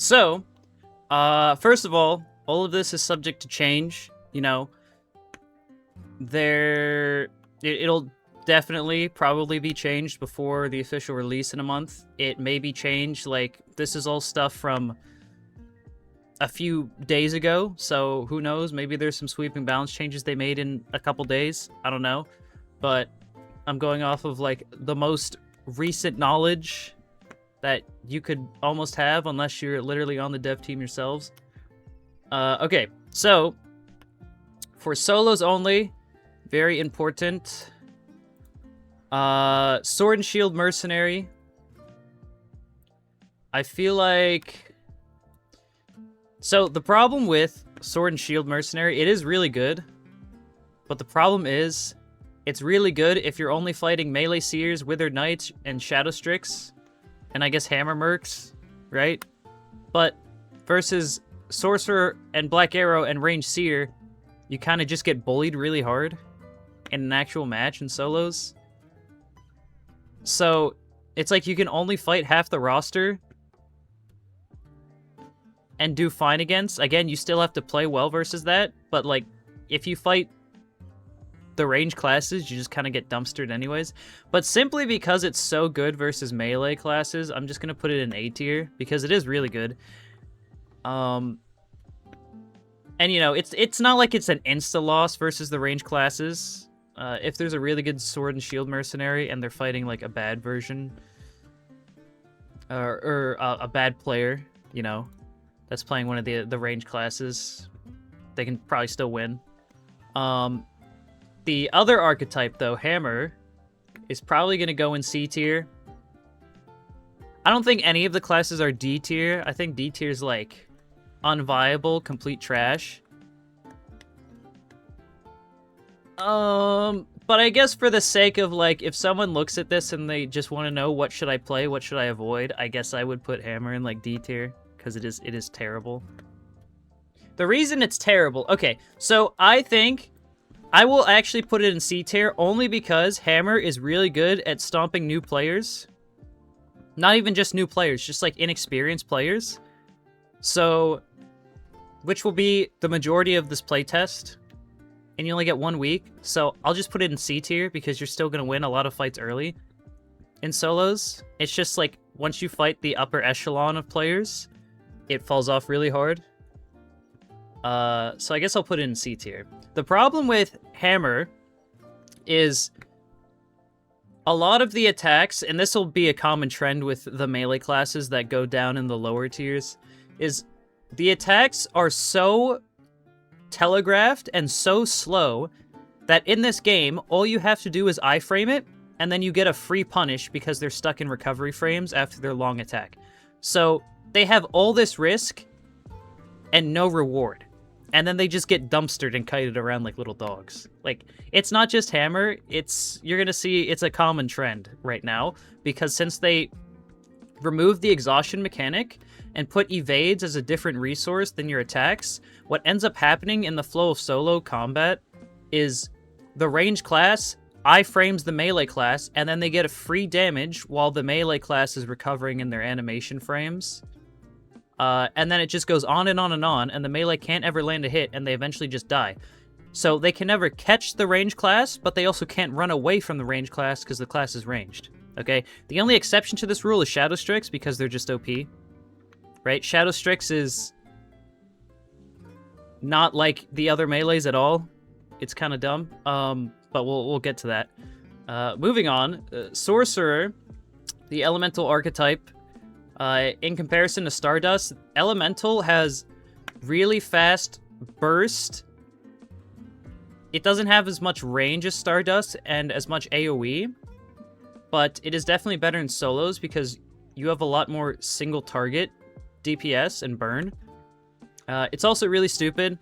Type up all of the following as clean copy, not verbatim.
So, first of all of this is subject to change. You know, it'll definitely probably be changed before the official release in a month. It may be changed, like, this is all stuff from a few days ago, so who knows? Maybe there's some sweeping balance changes they made in a couple days. I don't know. But I'm going off of, like, the most recent knowledge that you could almost have, unless you're literally on the dev team yourselves. Okay, so for solos only, very important. Sword and Shield Mercenary. I feel like... So, the problem with Sword and Shield Mercenary, it is really good. But the problem is, it's really good if you're only fighting Melee Seers, Withered Knights, and Shadow Strix. And I guess Hammer Mercs, right? But versus Sorcerer and Black Arrow and Ranged Seer, you kind of just get bullied really hard in an actual match in solos. So, it's like you can only fight half the roster and do fine against. Again, you still have to play well versus that, but like, if you fight the range classes, you just kind of get dumpstered anyways. But simply because it's so good versus melee classes, I'm just gonna put it in A tier, because it is really good. And you know, it's not like it's an insta-loss versus the range classes. If there's a really good Sword and Shield Mercenary and they're fighting like a bad version, or a bad player, you know, that's playing one of the range classes, they can probably still win. The other archetype, though, Hammer, is probably going to go in C tier. I don't think any of the classes are D tier. I think D tier is like unviable, complete trash. But I guess for the sake of, like, if someone looks at this and they just want to know what should I play, what should I avoid, I guess I would put Hammer in like D tier, because it is terrible. The reason it's terrible, okay, so I think I will actually put it in C tier only because Hammer is really good at stomping new players. Not even just new players, just like inexperienced players. So, which will be the majority of this playtest. And you only get 1 week. So I'll just put it in C tier because you're still going to win a lot of fights early in solos. It's just like once you fight the upper echelon of players, it falls off really hard. So I guess I'll put it in C tier. The problem with Hammer is a lot of the attacks, and this will be a common trend with the melee classes that go down in the lower tiers, is the attacks are so telegraphed and so slow that in this game, all you have to do is iframe it, and then you get a free punish because they're stuck in recovery frames after their long attack. So they have all this risk and no reward. And then they just get dumpstered and kited around like little dogs. Like, it's not just Hammer, you're gonna see it's a common trend right now, because since they removed the exhaustion mechanic and put evades as a different resource than your attacks, what ends up happening in the flow of solo combat is the range class iframes the melee class, and then they get a free damage while the melee class is recovering in their animation frames. And then it just goes on and on and on, and the melee can't ever land a hit, and they eventually just die. So they can never catch the range class, but they also can't run away from the range class because the class is ranged. Okay? The only exception to this rule is Shadow Strix, because they're just OP. Right? Shadow Strix is not like the other melees at all. It's kind of dumb. But we'll get to that. Moving on, Sorcerer, the elemental archetype. In comparison to Stardust, Elemental has really fast burst. It doesn't have as much range as Stardust and as much AoE, but it is definitely better in solos because you have a lot more single target DPS and burn. It's also really stupid.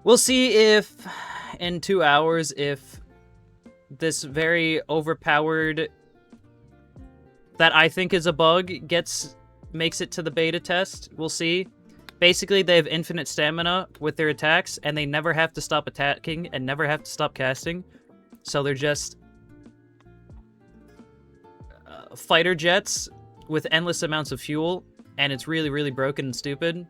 We'll see if in 2 hours if this very overpowered, that I think is a bug, makes it to the beta test. We'll see. Basically, they have infinite stamina with their attacks, and they never have to stop attacking and never have to stop casting. So they're just fighter jets with endless amounts of fuel, and it's really, really broken and stupid,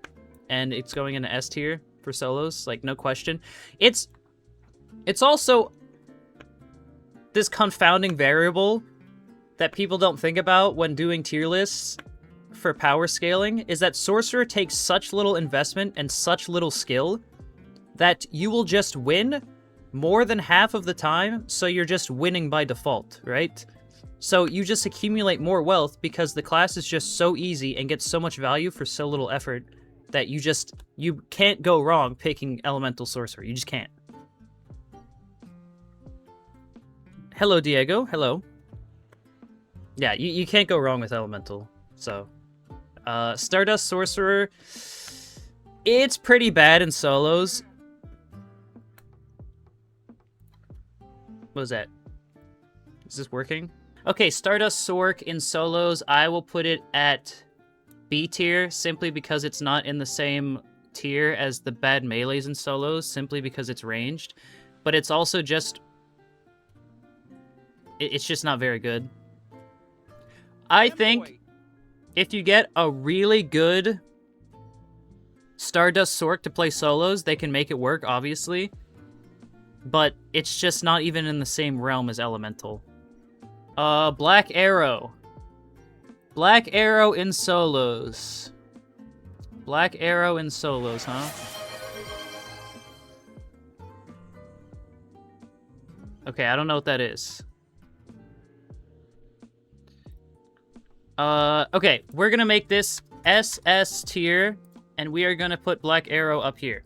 and it's going into S tier for solos, like, no question. It's also this confounding variable that people don't think about when doing tier lists for power scaling, is that Sorcerer takes such little investment and such little skill that you will just win more than half of the time, so you're just winning by default, right? So you just accumulate more wealth because the class is just so easy and gets so much value for so little effort that you can't go wrong picking Elemental Sorcerer. You just can't. Hello, Diego. Hello. Yeah, you can't go wrong with Elemental, so... Stardust Sorcerer, it's pretty bad in solos. What was that? Is this working? Okay, Stardust Sorc in solos, I will put it at B tier, simply because it's not in the same tier as the bad melees in solos, simply because it's ranged. But it's also just... It's just not very good. I think if you get a really good Stardust Sorc to play solos, they can make it work, obviously. But it's just not even in the same realm as Elemental. Black Arrow. Black Arrow in solos. Black Arrow in solos, huh? Okay, I don't know what that is. Okay, we're gonna make this SS tier, and we are gonna put Black Arrow up here.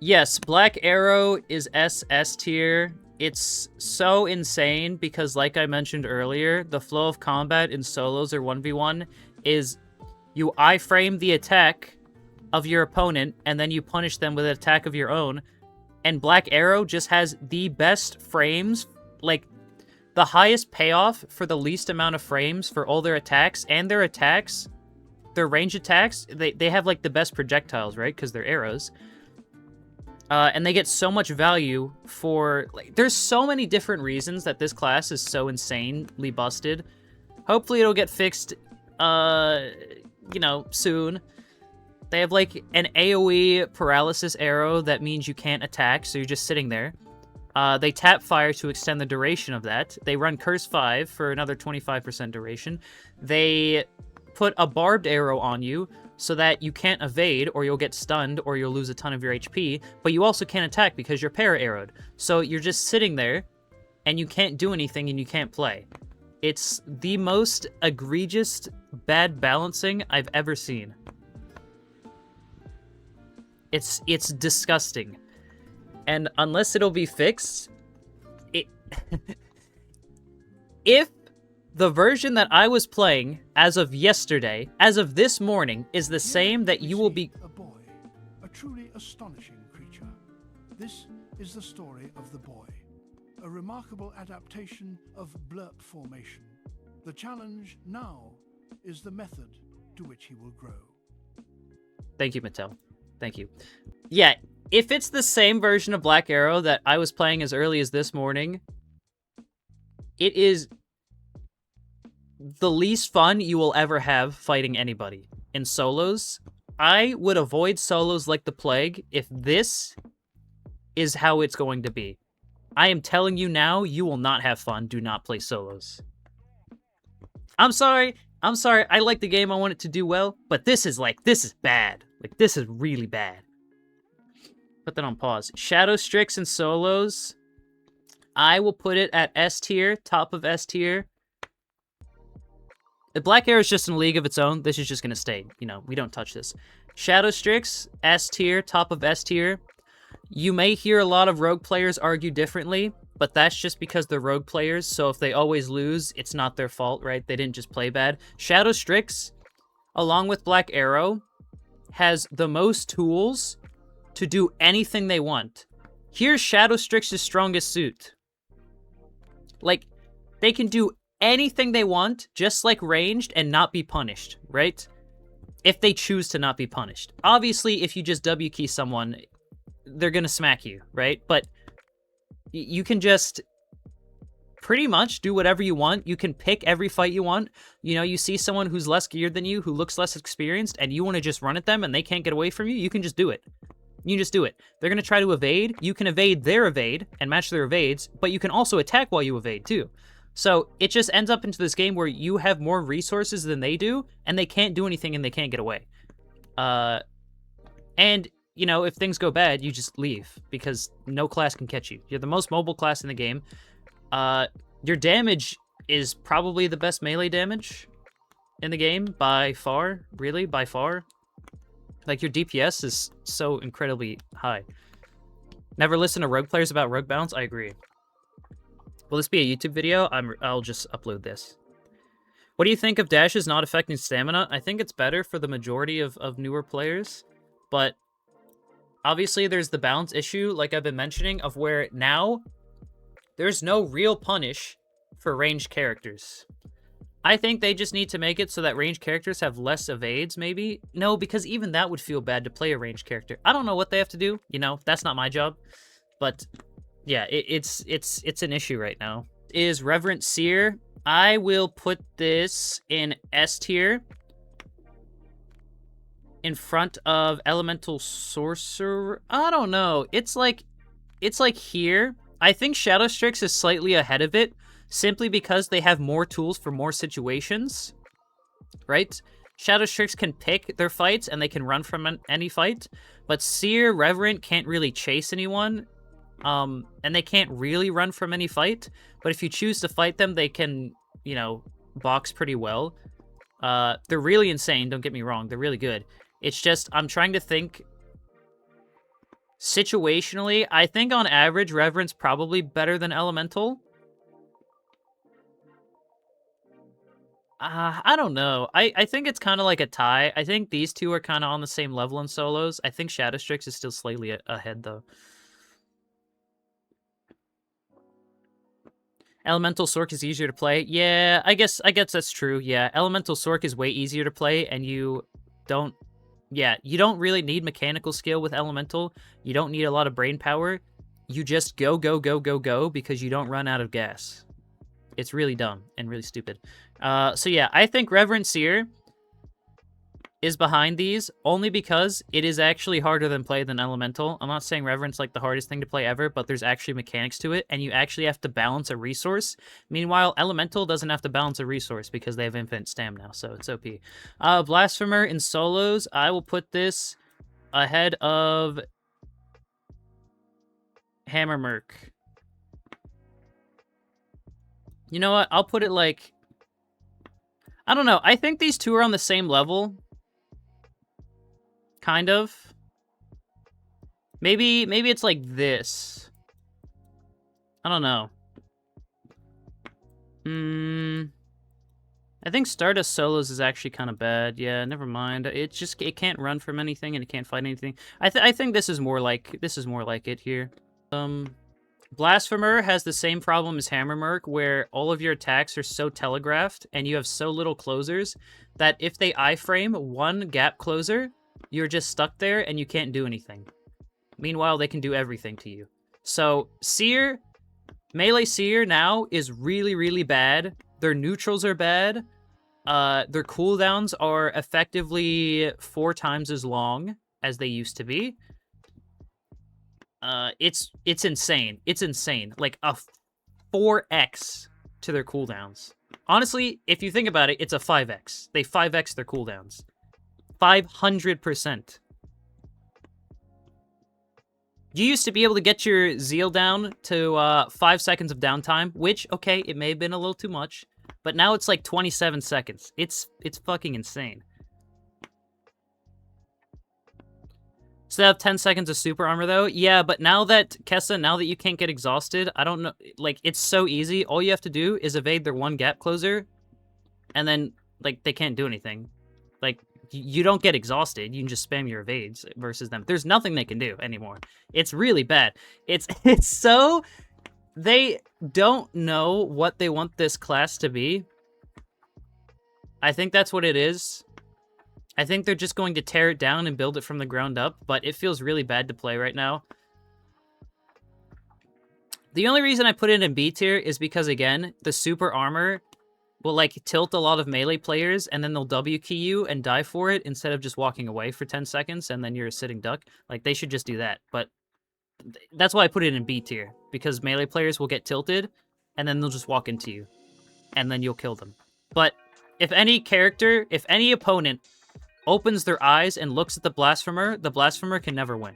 Yes, Black Arrow is SS tier. It's so insane because, like I mentioned earlier, the flow of combat in solos or 1v1 is you iframe the attack of your opponent, and then you punish them with an attack of your own, and Black Arrow just has the best frames, like, the highest payoff for the least amount of frames for all their attacks, and their attacks, their range attacks, they have, like, the best projectiles, right? Because they're arrows. And they get so much value for... Like, there's so many different reasons that this class is so insanely busted. Hopefully it'll get fixed, you know, soon. They have, like, an AoE paralysis arrow that means you can't attack, so you're just sitting there. They tap fire to extend the duration of that. They run Curse 5 for another 25% duration. They put a barbed arrow on you so that you can't evade, or you'll get stunned, or you'll lose a ton of your HP, but you also can't attack because you're para-arrowed. So you're just sitting there, and you can't do anything, and you can't play. It's the most egregious bad balancing I've ever seen. It's disgusting. And unless it'll be fixed, if the version that I was playing as of yesterday, as of this morning, is the same that you will be... A boy, a truly astonishing creature. This is the story of the boy, a remarkable adaptation of blurp formation. The challenge now is the method to which he will grow. Thank you, Mattel. Thank you. Yeah, if it's the same version of Black Arrow that I was playing as early as this morning, it is the least fun you will ever have fighting anybody. In solos, I would avoid solos like the plague if this is how it's going to be. I am telling you now, you will not have fun. Do not play solos. I'm sorry. I like the game. I want it to do well, but this is bad. Like, this is really bad. Put that on pause. Shadow Strix and solos, I will put it at S tier, top of S tier. The Black Arrow is just in a league of its own. This is just going to stay. You know, we don't touch this. Shadow Strix, S tier, top of S tier. You may hear a lot of rogue players argue differently, but that's just because they're rogue players, so if they always lose, it's not their fault, right? They didn't just play bad. Shadow Strix, along with Black Arrow, has the most tools to do anything they want. Here's Shadow Strix's strongest suit. Like, they can do anything they want, just like ranged, and not be punished, right? If they choose to not be punished. Obviously, if you just W key someone, they're gonna smack you, right? But you can just pretty much do whatever you want. You can pick every fight you want. You know, you see someone who's less geared than you, who looks less experienced, and you want to just run at them and they can't get away from you, you can just do it. You just do it. They're going to try to evade. You can evade their evade and match their evades, but you can also attack while you evade too. So it just ends up into this game where you have more resources than they do, and they can't do anything and they can't get away. And, you know, if things go bad, you just leave, because no class can catch you. You're the most mobile class in the game. Your damage is probably the best melee damage in the game, by far. Really, by far. Like, your DPS is so incredibly high. Never listen to rogue players about rogue balance? I agree. Will this be a YouTube video? I'll just upload this. What do you think of dashes not affecting stamina? I think it's better for the majority of newer players, but obviously there's the balance issue, like I've been mentioning, of where now there's no real punish for ranged characters. I think they just need to make it so that ranged characters have less evades, maybe. No, because even that would feel bad to play a ranged character. I don't know what they have to do, you know, that's not my job, but yeah, it's an issue right now. Is Reverent Seer? I will put this in S tier in front of Elemental Sorcerer. I don't know. It's like here. I think Shadow Strix is slightly ahead of it, simply because they have more tools for more situations, right? Shadow Strix can pick their fights and they can run from any fight, but Seer, Reverent can't really chase anyone. And they can't really run from any fight, but if you choose to fight them, they can, you know, box pretty well. They're really insane, don't get me wrong, they're really good. It's just, I'm trying to think situationally. I think on average, Reverent's probably better than Elemental. I don't know. I think it's kind of like a tie. I think these two are kind of on the same level in solos. I think Shadow Strix is still slightly ahead, though. Elemental Sork is easier to play. Yeah, I guess that's true. Yeah, Elemental Sork is way easier to play, and you don't really need mechanical skill with Elemental. You don't need a lot of brain power. You just go because you don't run out of gas. It's really dumb and really stupid. So yeah, I think Reverent Seer is behind these only because it is actually harder than play than Elemental. I'm not saying Reverent's like the hardest thing to play ever, but there's actually mechanics to it, and you actually have to balance a resource. Meanwhile, Elemental doesn't have to balance a resource because they have infinite stamina, so it's OP. Blasphemer in solos, I will put this ahead of Hammermerk. You know what? I'll put it like, I don't know. I think these two are on the same level. Kind of. Maybe it's like this. I don't know. I think Stardust Solos is actually kind of bad. Yeah, never mind. It can't run from anything and it can't fight anything. I think this is more like it here. Blasphemer has the same problem as Hammermerk, where all of your attacks are so telegraphed and you have so little closers that if they iframe one gap closer, you're just stuck there and you can't do anything. Meanwhile, they can do everything to you. So, Seer, Melee Seer now is really, really bad. Their neutrals are bad. Their cooldowns are effectively 4 times as long as they used to be. It's insane. It's insane. Like a 4x to their cooldowns. Honestly, if you think about it, it's a 5x. They 5x their cooldowns. 500%. You used to be able to get your Zeal down to 5 seconds of downtime, which, okay, it may have been a little too much, but now it's like 27 seconds. It's fucking insane. So they have 10 seconds of super armor, though? Yeah, but now that, Kessa, now that you can't get exhausted, I don't know, like, it's so easy. All you have to do is evade their one gap closer, and then, like, they can't do anything. Like, you don't get exhausted. You can just spam your evades versus them. There's nothing they can do anymore. It's really bad. It's so... They don't know what they want this class to be. I think that's what it is. I think they're just going to tear it down and build it from the ground up, but it feels really bad to play right now. The only reason I put it in B tier is because, again, the super armor will, like, tilt a lot of melee players, and then they'll W key you and die for it instead of just walking away for 10 seconds, and then you're a sitting duck. Like, they should just do that. But that's why I put it in B tier, because melee players will get tilted, and then they'll just walk into you, and then you'll kill them. But if any character, if any opponent opens their eyes and looks at the Blasphemer can never win.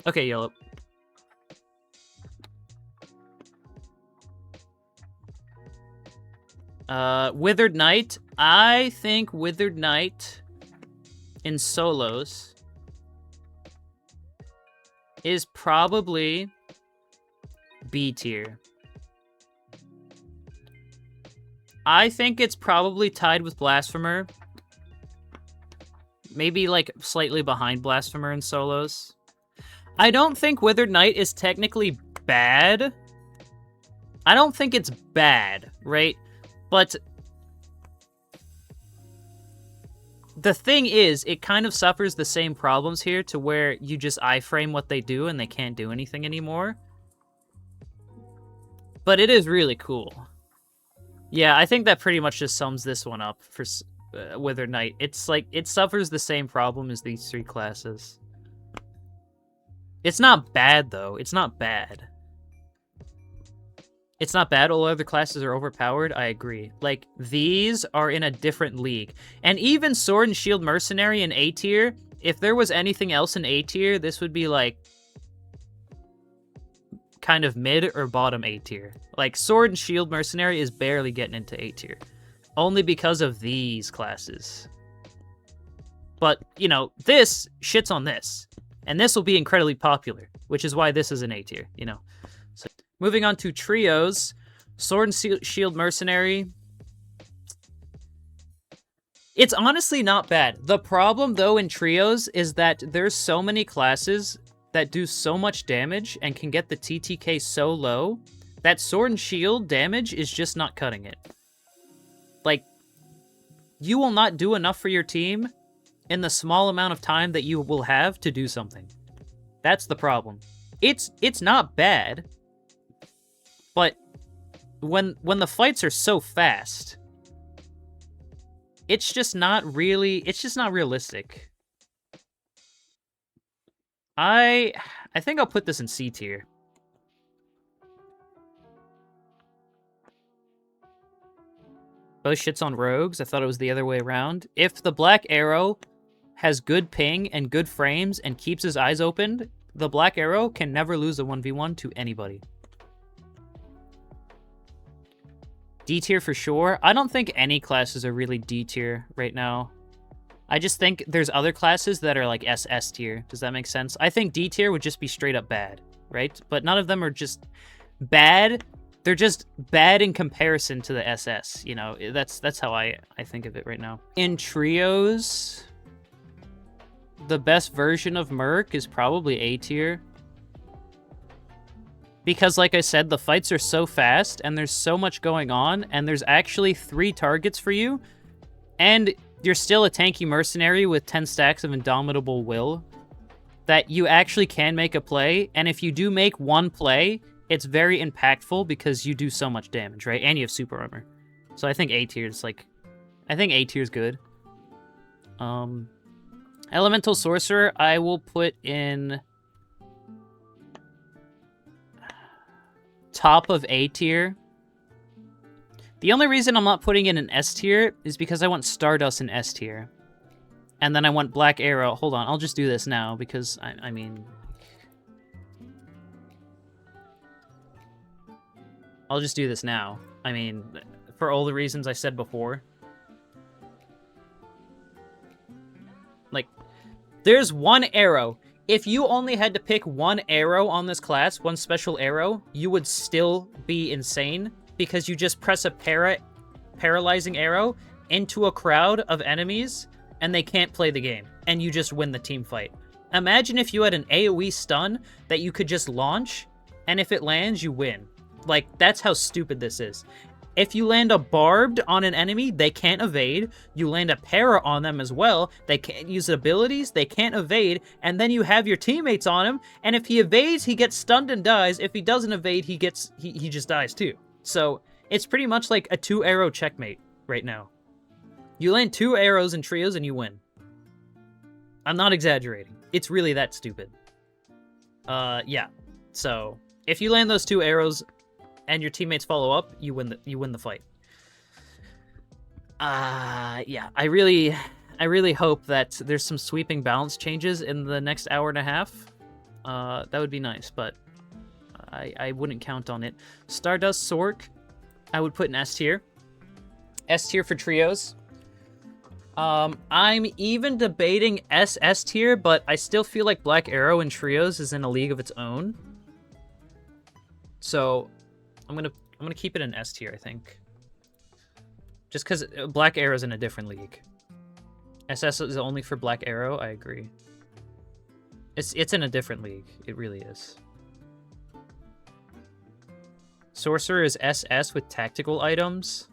Okay, Yellow. Withered Knight. I think Withered Knight in solos is probably B tier. I think it's probably tied with Blasphemer. Maybe, like, slightly behind Blasphemer in solos. I don't think Withered Knight is technically bad. I don't think it's bad, right? But the thing is, it kind of suffers the same problems here to where you just iframe what they do and they can't do anything anymore. But it is really cool. Yeah, I think that pretty much just sums this one up for Withered Knight. It's like, it suffers the same problem as these three classes. It's not bad, though. It's not bad. It's not bad. All other classes are overpowered. I agree. Like, these are in a different league. And even Sword and Shield Mercenary in A tier, if there was anything else in A tier, this would be, like, kind of mid or bottom A tier. Like, Sword and Shield Mercenary is barely getting into A tier. Only because of these classes. But, you know, this shits on this. And this will be incredibly popular, which is why this is an A tier, you know. So, moving on to trios. Sword and Shield Mercenary. It's honestly not bad. The problem, though, in trios is that there's so many classes that do so much damage and can get the TTK so low that Sword and Shield damage is just not cutting it. Like, you will not do enough for your team in the small amount of time that you will have to do something. That's the problem. It's not bad, but when the fights are so fast, it's just not realistic. I think I'll put this in C tier. Both shits on rogues. I thought it was the other way around. If the Black Arrow has good ping and good frames and keeps his eyes open, the Black Arrow can never lose a 1v1 to anybody. D tier for sure. I don't think any classes are really D tier right now. I just think there's other classes that are like SS tier. Does that make sense? I think D tier would just be straight up bad, right? But none of them are just bad. They're just bad in comparison to the SS, you know? That's how I think of it right now. In trios, the best version of Merc is probably A tier. Because, like I said, the fights are so fast, and there's so much going on, and there's actually 3 targets for you, and you're still a tanky mercenary with 10 stacks of Indomitable Will, that you actually can make a play, and if you do make one play, it's very impactful because you do so much damage, right? And you have super armor. So I think A tier is like... I think A tier is good. Elemental Sorcerer, I will put in... top of A tier. The only reason I'm not putting in an S tier is because I want Stardust in S tier. And then I want Black Arrow. Hold on, I'll just do this now because, I mean... I'll just do this now. I mean, for all the reasons I said before. Like, there's one arrow. If you only had to pick one arrow on this class, one special arrow, you would still be insane because you just press a paralyzing arrow into a crowd of enemies and they can't play the game and you just win the team fight. Imagine if you had an AoE stun that you could just launch and if it lands, you win. Like, that's how stupid this is. If you land a barbed on an enemy, they can't evade. You land a para on them as well. They can't use abilities. They can't evade. And then you have your teammates on him. And if he evades, he gets stunned and dies. If he doesn't evade, he just dies too. So it's pretty much like a 2-arrow checkmate right now. You land 2 arrows in trios and you win. I'm not exaggerating. It's really that stupid. Yeah. So if you land those 2 arrows and your teammates follow up, you win the fight. Yeah. I really hope that there's some sweeping balance changes in the next hour and a half. That would be nice, but I wouldn't count on it. Stardust Sork, I would put in S tier. S tier for trios. I'm even debating S tier, but I still feel like Black Arrow in trios is in a league of its own. So I'm gonna keep it in S tier, I think. Just because Black Arrow's in a different league. SS is only for Black Arrow, I agree. It's in a different league. It really is. Sorcerer is SS with tactical items.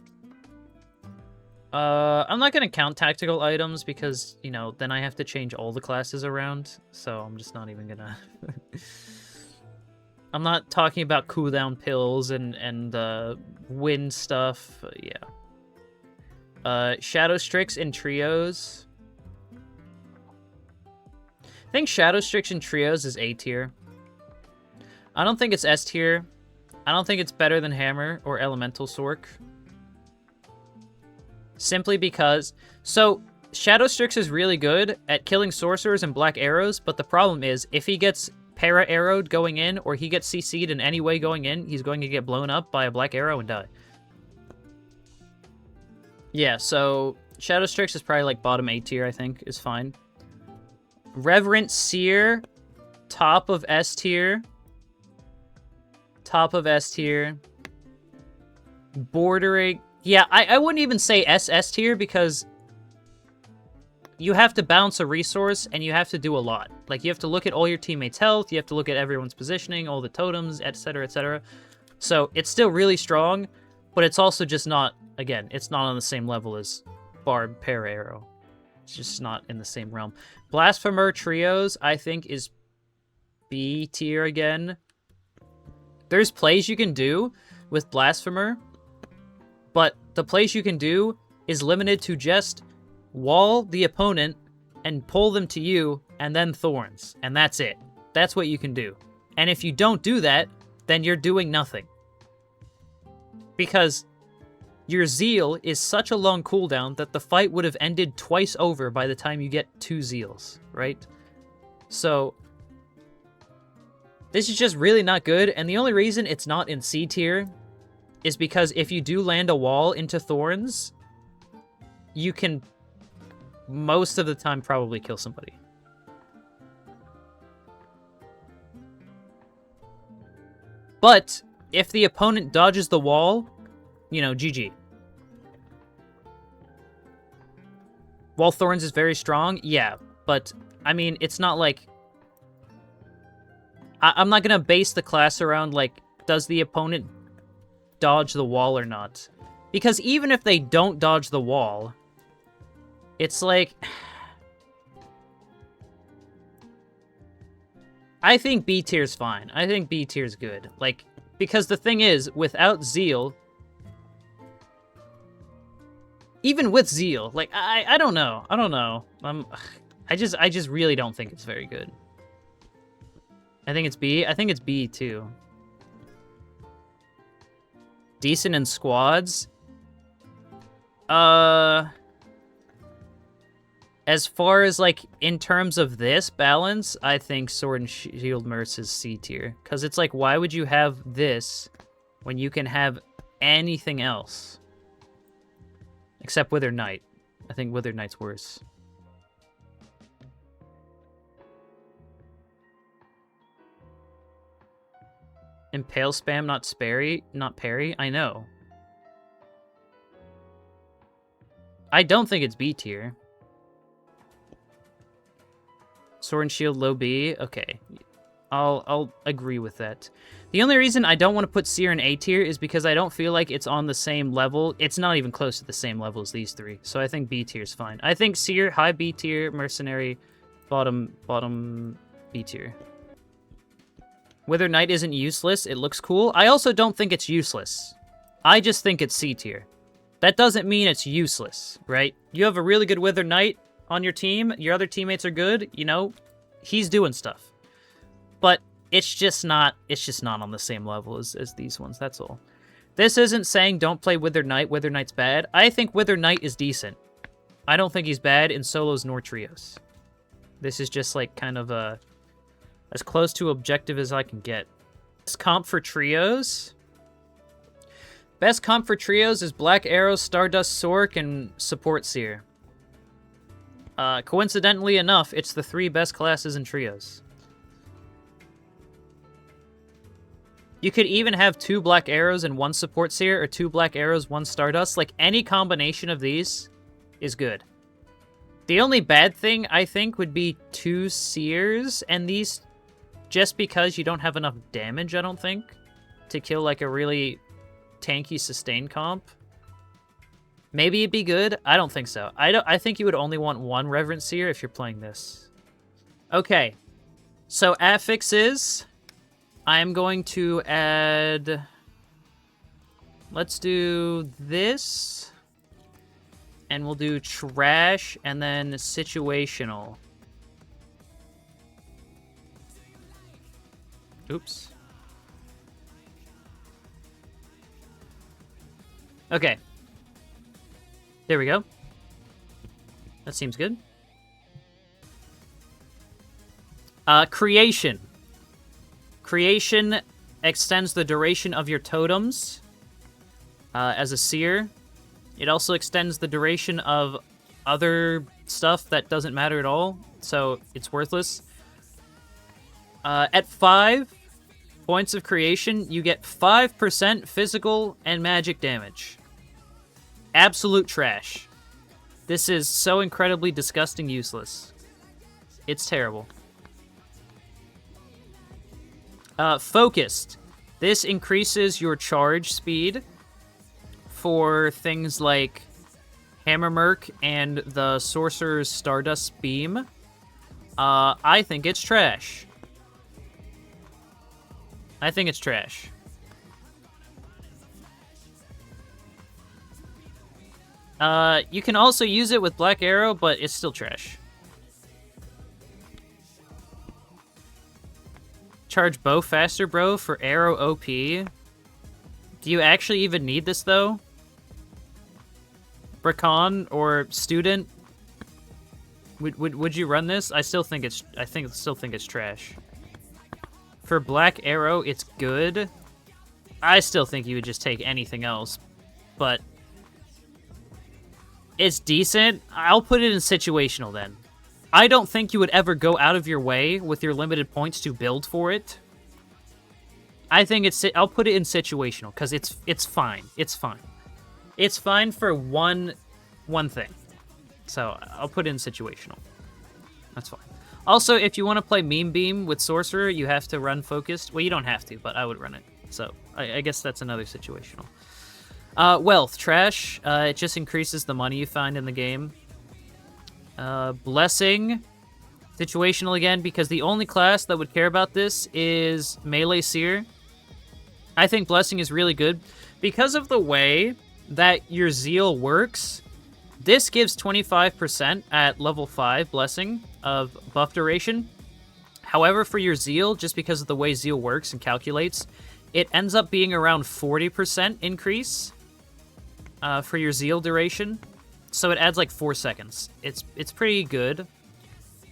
I'm not gonna count tactical items because, you know, then I have to change all the classes around. So I'm just not even gonna... I'm not talking about cooldown pills and wind stuff. Yeah. Shadow Strix in trios. I think Shadow Strix in trios is A tier. I don't think it's S tier. I don't think it's better than Hammer or Elemental Sork. Simply because... So, Shadow Strix is really good at killing sorcerers and black arrows, but the problem is, if he gets para-arrowed going in, or he gets CC'd in any way going in, he's going to get blown up by a black arrow and die. Yeah, so Shadow Strix is probably like bottom A tier, I think, is fine. Reverent Seer, top of S tier. Top of S tier. Bordering... Yeah, I wouldn't even say SS tier because you have to bounce a resource and you have to do a lot. Like, you have to look at all your teammates' health, you have to look at everyone's positioning, all the totems, etc., etc. So, it's still really strong, but it's also just not, again, it's not on the same level as Barb Para Arrow. It's just not in the same realm. Blasphemer Trios, I think, is B tier again. There's plays you can do with Blasphemer, but the plays you can do is limited to just wall the opponent and pull them to you and then Thorns. And that's it. That's what you can do. And if you don't do that, then you're doing nothing. Because your Zeal is such a long cooldown that the fight would have ended twice over by the time you get 2 Zeals, right? So this is just really not good, and the only reason it's not in C tier is because if you do land a wall into Thorns, you can, most of the time, probably kill somebody. But if the opponent dodges the wall, you know, GG. Wall Thorns is very strong, yeah, but, I mean, it's not like... I'm not gonna base the class around, like, does the opponent dodge the wall or not? Because even if they don't dodge the wall, it's like... I think B tier's fine. I think B tier's good. Like, because the thing is, without Zeal... Even with Zeal, like, I don't know. I don't know. I just really don't think it's very good. I think it's B. I think it's B, too. Decent in squads. As far as, like, in terms of this balance, I think Sword and Shield Mercs is C tier. Because it's like, why would you have this when you can have anything else? Except Wither Knight. I think Wither Knight's worse. Impale spam, not parry? I know. I don't think it's B tier. Sword and Shield low B? Okay. I'll agree with that. The only reason I don't want to put Seer in A tier is because I don't feel like it's on the same level. It's not even close to the same level as these three. So I think B tier is fine. I think Seer, high B tier, Mercenary, bottom B tier. Wither Knight isn't useless. It looks cool. I also don't think it's useless. I just think it's C tier. That doesn't mean it's useless, right? You have a really good Wither Knight on your team. Your other teammates are good. You know, he's doing stuff. But it's just not on the same level as these ones, that's all. This isn't saying don't play Wither Knight. Wither Knight's bad. I think Wither Knight is decent. I don't think he's bad in solos nor trios. This is just like kind of as close to objective as I can get. Best comp for trios. Best comp for trios is Black Arrow, Stardust Sork, and Support Seer. Coincidentally enough, it's the 3 best classes in trios. You could even have 2 Black Arrows and 1 Support Seer, or 2 Black Arrows, 1 Stardust. Like, any combination of these is good. The only bad thing, I think, would be 2 Seers, and these, just because you don't have enough damage, I don't think, to kill, like, a really tanky sustain comp. Maybe it'd be good. I don't think so. I think you would only want 1 Reverend Seer if you're playing this. Okay. So, affixes... I'm going to add... Let's do this. And we'll do trash and then situational. Oops. Okay. There we go. That seems good. Creation. Creation extends the duration of your totems as a seer. It also extends the duration of other stuff that doesn't matter at all, so it's worthless. At 5 points of creation, you get 5% physical and magic damage. Absolute trash. This is so incredibly disgusting useless. It's terrible. Focused. This increases your charge speed for things like Hammermerk and the Sorcerer's Stardust Beam. I think it's trash. I think it's trash. You can also use it with Black Arrow, but it's still trash. Charge bow faster, bro, for arrow OP. Do you actually even need this, though? Bracon or Student? Would you run this? I still think it's trash. For Black Arrow, it's good. I still think you would just take anything else, but it's decent. I'll put it in situational then. I don't think you would ever go out of your way with your limited points to build for it. I think I'll put it in situational because it's fine. It's fine. It's fine for one thing. So I'll put it in situational. That's fine. Also, if you want to play Meme Beam with Sorcerer, you have to run focused. Well, you don't have to, but I would run it. So I guess that's another situational. Wealth, trash. It just increases the money you find in the game. Blessing, situational again, because the only class that would care about this is Melee Seer. I think Blessing is really good. Because of the way that your Zeal works, this gives 25% at level 5 Blessing of buff duration. However, for your Zeal, just because of the way Zeal works and calculates, it ends up being around 40% increase for your Zeal duration. So it adds like 4 seconds. It's pretty good.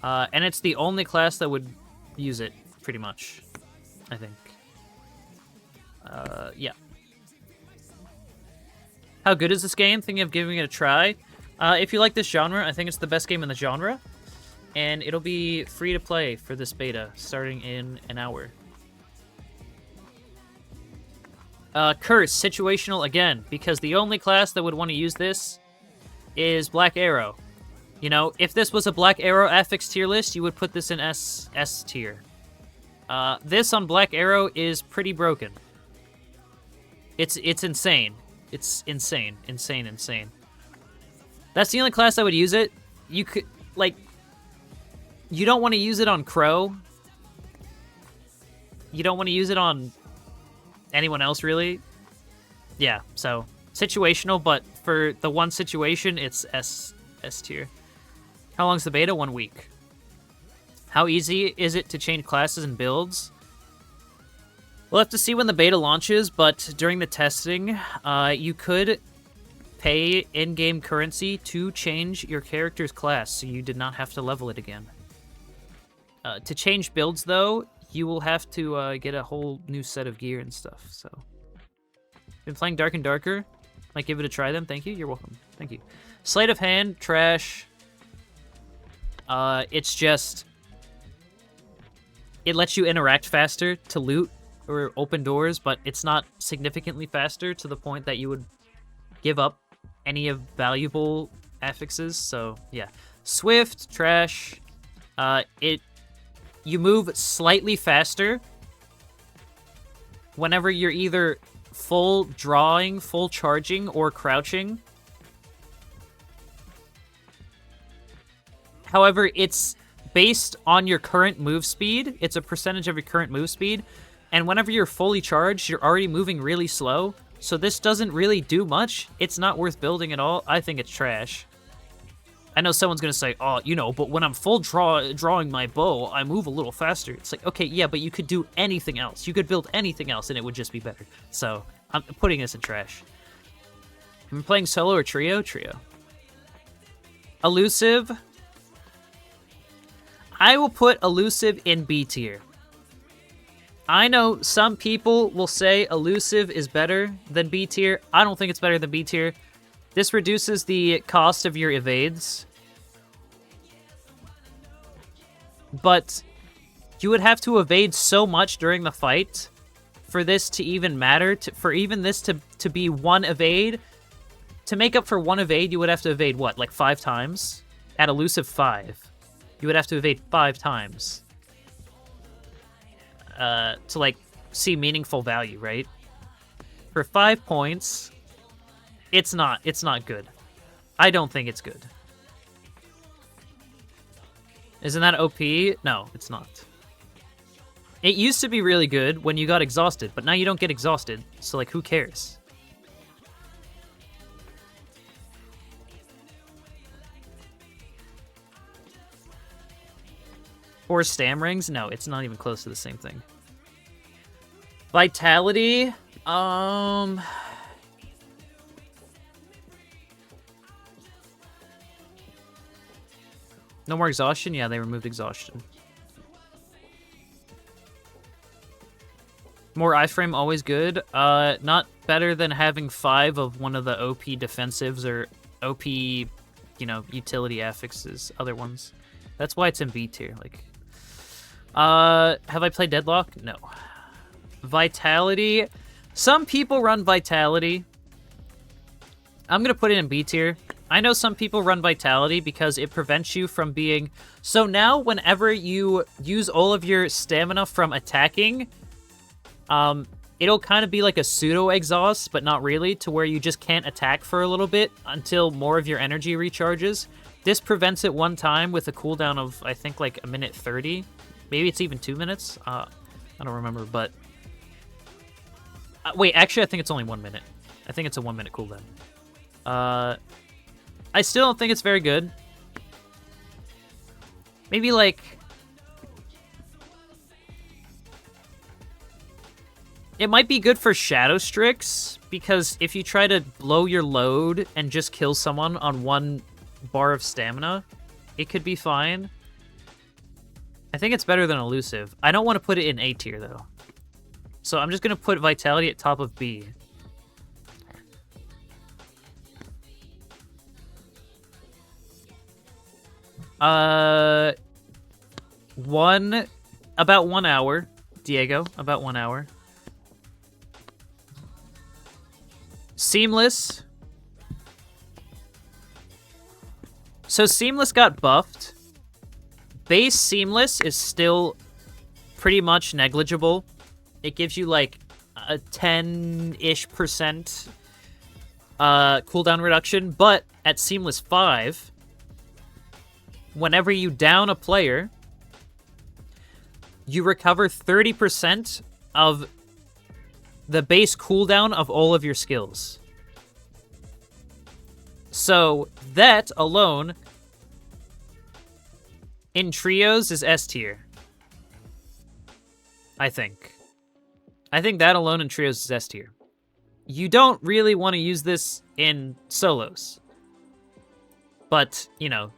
And it's the only class that would use it, pretty much, I think. Yeah. How good is this game? Thinking of giving it a try. If you like this genre, I think it's the best game in the genre. And it'll be free to play for this beta, starting in an hour. Curse, situational again, because the only class that would want to use this is Black Arrow. You know, if this was a Black Arrow affix tier list, you would put this in S tier. This on Black Arrow is pretty broken. It's insane. It's insane. Insane. That's the only class I would use it. You could, like... You don't want to use it on Crow. You don't want to use it on anyone else, really. Yeah, so... Situational, but for the one situation, it's S tier. How long's the beta? 1 week. How easy is it to change classes and builds? We'll have to see when the beta launches, but during the testing, you could pay in-game currency to change your character's class, so you did not have to level it again. To change builds, though, you will have to get a whole new set of gear and stuff, so... Been playing Dark and Darker. Might give it a try then. Thank you. You're welcome. Thank you. Sleight of Hand, trash. It's just... It lets you interact faster to loot or open doors, but it's not significantly faster to the point that you would give up any of valuable affixes, so yeah. Swift, trash. You move slightly faster whenever you're either full drawing, full charging, or crouching. However, it's based on your current move speed. It's a percentage of your current move speed. And whenever you're fully charged, you're already moving really slow. So this doesn't really do much. It's not worth building at all. I think it's trash. I know someone's going to say, oh, you know, but when I'm full drawing my bow, I move a little faster. It's like, okay, yeah, but you could do anything else. You could build anything else and it would just be better. So I'm putting this in trash. I'm playing solo or trio? Trio. Elusive. I will put Elusive in B tier. I know some people will say Elusive is better than B tier. I don't think it's better than B tier. This reduces the cost of your evades. But you would have to evade so much during the fight for this to even matter. For even this to be one evade. To make up for one evade, you would have to evade, what, like 5 times? At Elusive 5. You would have to evade 5 times. To, like, see meaningful value, right? For 5 points... It's not good. I don't think it's good. Isn't that OP? No, it's not. It used to be really good when you got exhausted, but now you don't get exhausted, so like, who cares? Or stam rings? No, it's not even close to the same thing. Vitality? No more exhaustion? Yeah, they removed exhaustion. More iframe, always good. Not better than having 5 of one of the OP defensives or OP, you know, utility affixes, other ones. That's why it's in B tier. Like, have I played Deadlock? No. Vitality. Some people run Vitality. I'm gonna put it in B tier. I know some people run Vitality because it prevents you from being... So now, whenever you use all of your stamina from attacking, it'll kind of be like a pseudo-exhaust, but not really, to where you just can't attack for a little bit until more of your energy recharges. This prevents it one time with a cooldown of, I think, like 1:30. Maybe it's even 2 minutes. I don't remember, but... wait, actually, I think it's only 1 minute. I think it's a 1 minute cooldown. I still don't think it's very good. Maybe, like... It might be good for Shadow Strix, because if you try to blow your load and just kill someone on 1 bar of stamina, it could be fine. I think it's better than Elusive. I don't want to put it in A tier, though. So I'm just going to put Vitality at top of B. About 1 hour. Diego, about 1 hour. Seamless. So Seamless got buffed. Base Seamless is still pretty much negligible. It gives you like a 10-ish% cooldown reduction, but at Seamless 5, whenever you down a player, you recover 30% of the base cooldown of all of your skills. So that alone in trios is S tier. I think that alone in trios is S tier. You don't really want to use this in solos. But, you know,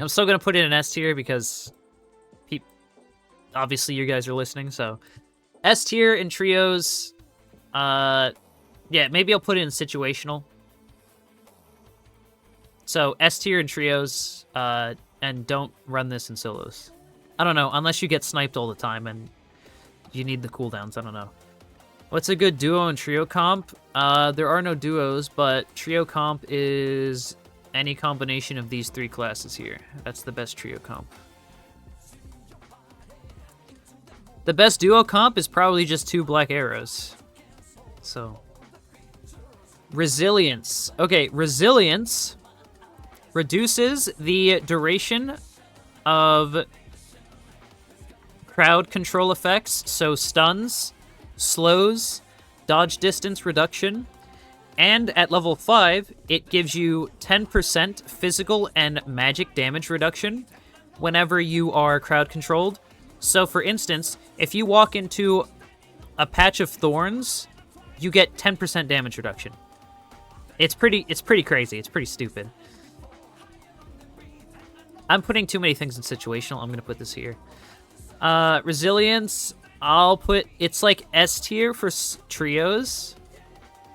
I'm still going to put it in S tier because obviously you guys are listening, so S tier in trios. Yeah, maybe I'll put it in situational. So S tier in trios, and don't run this in solos. I don't know, unless you get sniped all the time and you need the cooldowns. I don't know. What's a good duo and trio comp? There are no duos, but trio comp is any combination of these 3 classes here. That's the best trio comp. The best duo comp is probably just 2 black arrows. So, resilience. Okay, resilience reduces the duration of crowd control effects, so stuns, slows, dodge distance reduction, and at level 5, it gives you 10% physical and magic damage reduction whenever you are crowd controlled. So for instance, if you walk into a patch of thorns, you get 10% damage reduction. It's pretty crazy. It's pretty stupid. I'm putting too many things in situational. I'm going to put this here. Resilience, I'll put... It's like S tier for trios.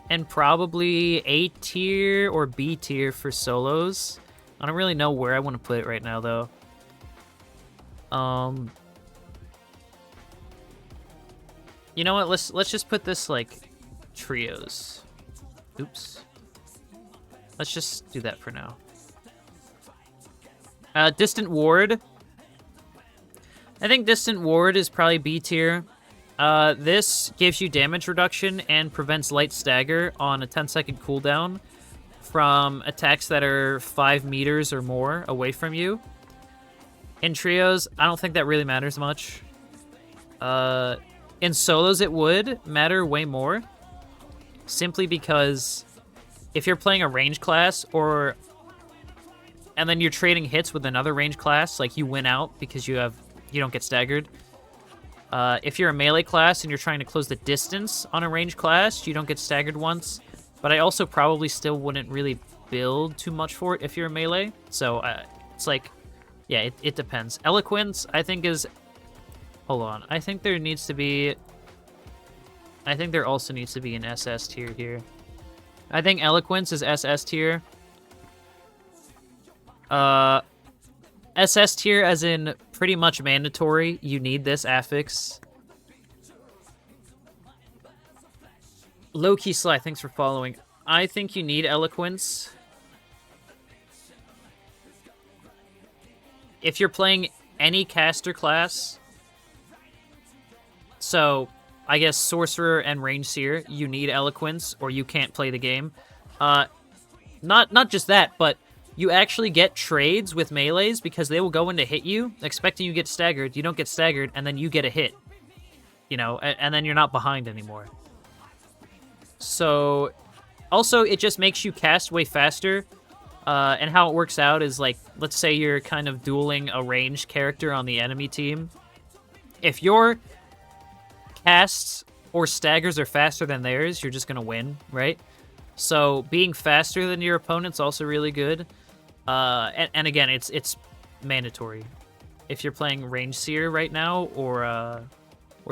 And probably A tier or B tier for solos. I don't really know where I want to put it right now, though. You know what? Let's just put this, like, trios. Oops. Let's just do that for now. Distant Ward. I think Distant Ward is probably B tier. This gives you damage reduction and prevents light stagger on a 10-second cooldown from attacks that are 5 meters or more away from you. In trios, I don't think that really matters much. In solos, it would matter way more. Simply because if you're playing a range class and then you're trading hits with another range class, like you win out because you don't get staggered. If you're a melee class and you're trying to close the distance on a range class, you don't get staggered once. But I also probably still wouldn't really build too much for it if you're a melee. So it's like, yeah, it depends. Eloquence, I think is... Hold on. I think there also needs to be an SS tier here. I think Eloquence is SS tier. SS tier as in pretty much mandatory. You need this affix. Low-key Sly, thanks for following. I think you need Eloquence. If you're playing any caster class, so I guess Sorcerer and Range Seer, you need Eloquence or you can't play the game. Not just that, but you actually get trades with melees because they will go in to hit you, expecting you get staggered. You don't get staggered, and then you get a hit. You know, and then you're not behind anymore. So, also, it just makes you cast way faster. And how it works out is, like, let's say you're kind of dueling a ranged character on the enemy team. If your casts or staggers are faster than theirs, you're just going to win, right? So, being faster than your opponent's also really good. And again, it's mandatory. If you're playing Range Seer right now or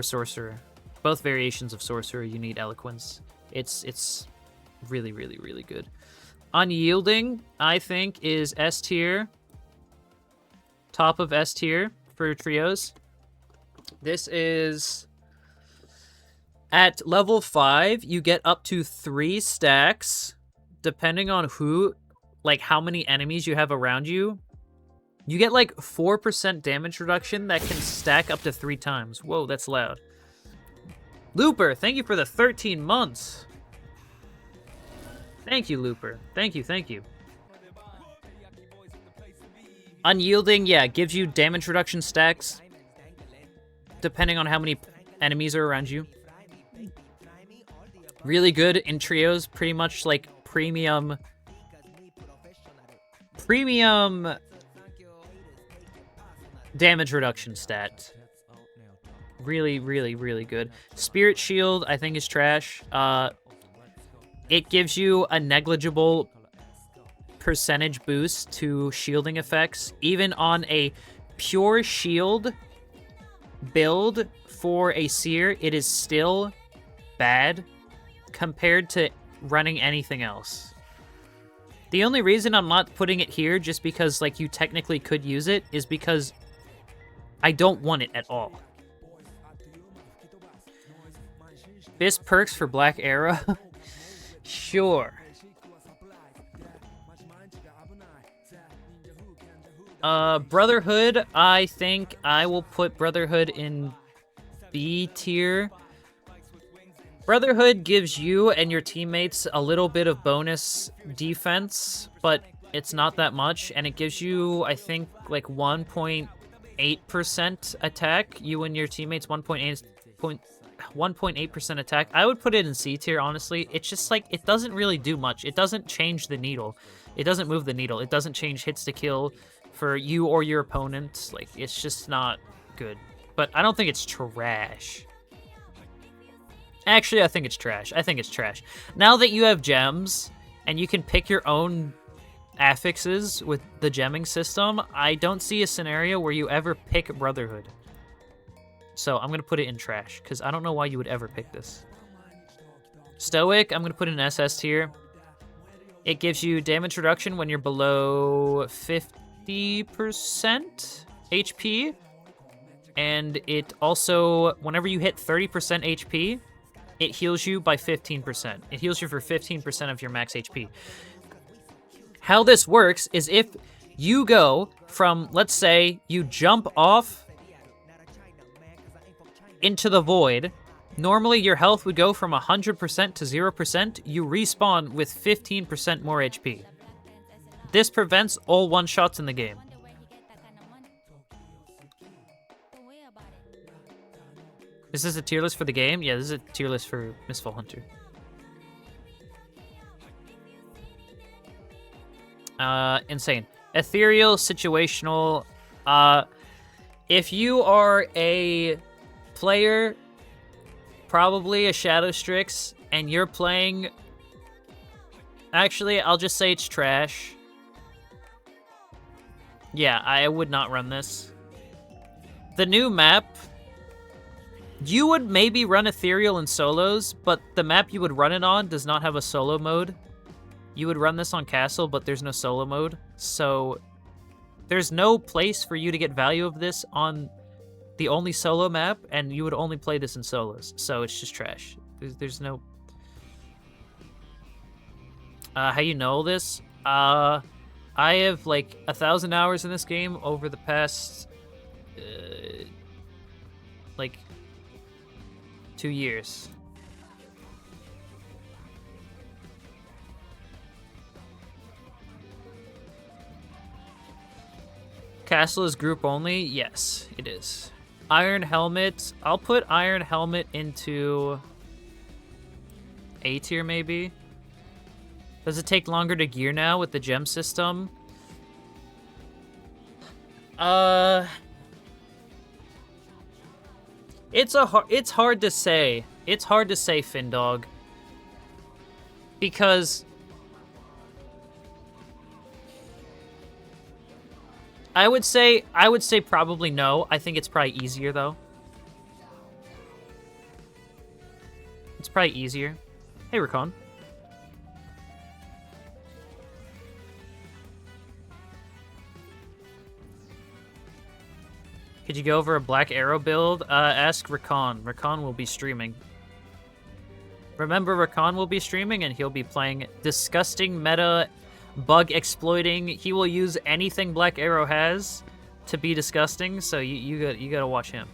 Sorcerer. Both variations of Sorcerer, you need Eloquence. It's really, really, really good. Unyielding, I think, is S tier. Top of S tier for trios. This is... At level 5, you get up to 3 stacks, depending on how many enemies you have around you. You get like 4% damage reduction that can stack up to 3 times. Whoa, that's loud. Looper, thank you for the 13 months. Thank you, Looper. Thank you, thank you. Unyielding, yeah, gives you damage reduction stacks depending on how many enemies are around you. Really good in trios, pretty much like premium damage reduction stat. Really, really, really good. Spirit Shield, I think, is trash. It gives you a negligible percentage boost to shielding effects. Even on a pure shield build for a seer, it is still bad compared to running anything else. The only reason I'm not putting it here, just because like you technically could use it, is because I don't want it at all. Best perks for Black Arrow? Sure. Brotherhood, I think I will put Brotherhood in B tier. Brotherhood gives you and your teammates a little bit of bonus defense, but it's not that much, and it gives you, I think, like 1.8% attack. You and your teammates 1.8% attack. I would put it in C tier, honestly. It's just like, it doesn't really do much. It doesn't change the needle. It doesn't move the needle. It doesn't change hits to kill for you or your opponent. Like, it's just not good. But I don't think it's trash. Actually, I think it's trash. I think it's trash. Now that you have gems, and you can pick your own affixes with the gemming system, I don't see a scenario where you ever pick Brotherhood. So I'm going to put it in trash, because I don't know why you would ever pick this. Stoic, I'm going to put in SS tier. It gives you damage reduction when you're below 50% HP. And it also, whenever you hit 30% HP, it heals you by 15%. It heals you for 15% of your max HP. How this works is if you go from, let's say, you jump off into the void, normally your health would go from 100% to 0%. You respawn with 15% more HP. This prevents all one-shots in the game. Is this a tier list for the game? Yeah, this is a tier list for Mistfall Hunter. Insane. Ethereal, situational. If you are a player, probably a Shadow Strix, and you're playing... Actually, I'll just say it's trash. Yeah, I would not run this. The new map... You would maybe run Ethereal in solos, but the map you would run it on does not have a solo mode. You would run this on Castle, but there's no solo mode. So there's no place for you to get value of this on the only solo map, and you would only play this in solos. So it's just trash. There's no... how you know this? I have like 1,000 hours in this game over the past... like... 2 years. Castle is group only? Yes, it is. Iron Helmet. I'll put Iron Helmet into A tier, maybe. Does it take longer to gear now with the gem system? It's hard to say. It's hard to say, Findog. Because I would say probably no. I think it's probably easier though. It's probably easier. Hey, Rakon. Could you go over a Black Arrow build? Ask Rakon. Rakon will be streaming. Remember, Rakon will be streaming, and he'll be playing disgusting meta bug exploiting. He will use anything Black Arrow has to be disgusting, so you gotta watch him.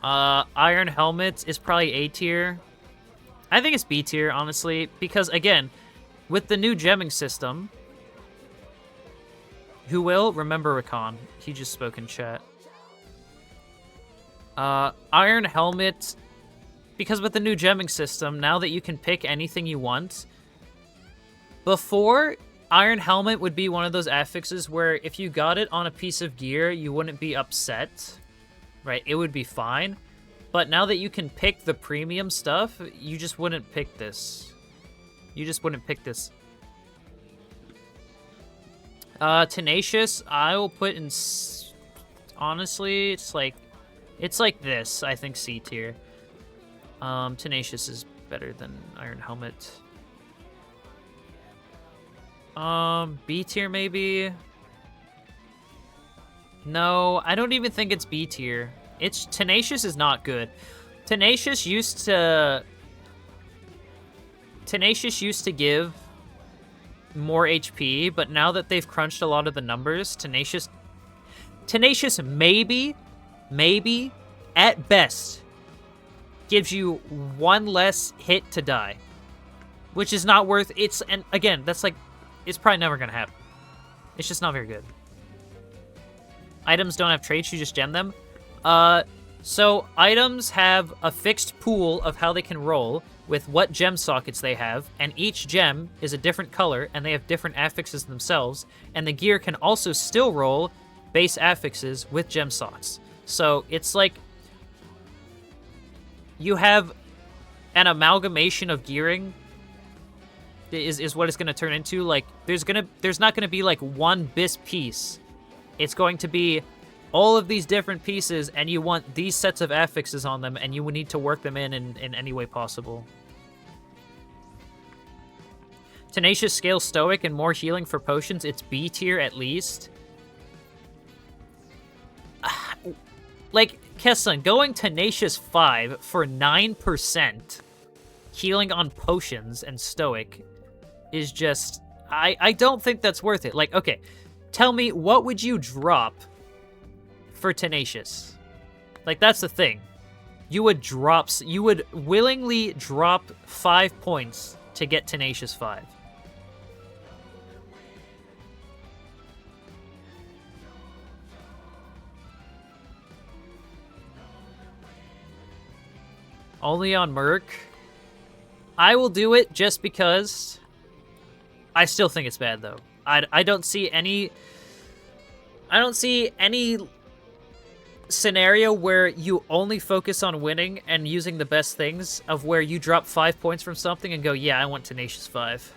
Iron Helmet is probably A tier. I think it's B tier, honestly, because again, with the new gemming system, who will remember Rakan? He just spoke in chat. Iron Helmet, because with the new gemming system, now that you can pick anything you want. Before, Iron Helmet would be one of those affixes where if you got it on a piece of gear, you wouldn't be upset, right? It would be fine. But now that you can pick the premium stuff, you just wouldn't pick this. You just wouldn't pick this. Tenacious, I will put in... Honestly, it's like this. I think C tier. Tenacious is better than Iron Helmet. B tier maybe? No, I don't even think it's B tier. It's Tenacious is not good. Tenacious used to give more HP, but now that they've crunched a lot of the numbers, Tenacious maybe at best gives you one less hit to die, which is not worth it's. And again, that's like, it's probably never gonna happen. It's just not very good. Items don't have traits, you just gem them. So items have a fixed pool of how they can roll with what gem sockets they have, and each gem is a different color, and they have different affixes themselves, and the gear can also still roll base affixes with gem sockets. So it's like you have an amalgamation of gearing is what it's going to turn into. Like there's not going to be like one bis piece. It's going to be all of these different pieces, and you want these sets of affixes on them, and you would need to work them in any way possible. Tenacious scales Stoic and more healing for potions. It's B tier at least. Like, Kesson, going Tenacious 5 for 9% healing on potions and Stoic is just... I don't think that's worth it. Like, okay, tell me, what would you drop for Tenacious? Like, that's the thing. You would willingly drop 5 points to get Tenacious 5. Only on Merc. I will do it just because I still think it's bad, though. I don't see any scenario where you only focus on winning and using the best things, of where you drop 5 points from something and go, yeah, I want Tenacious 5.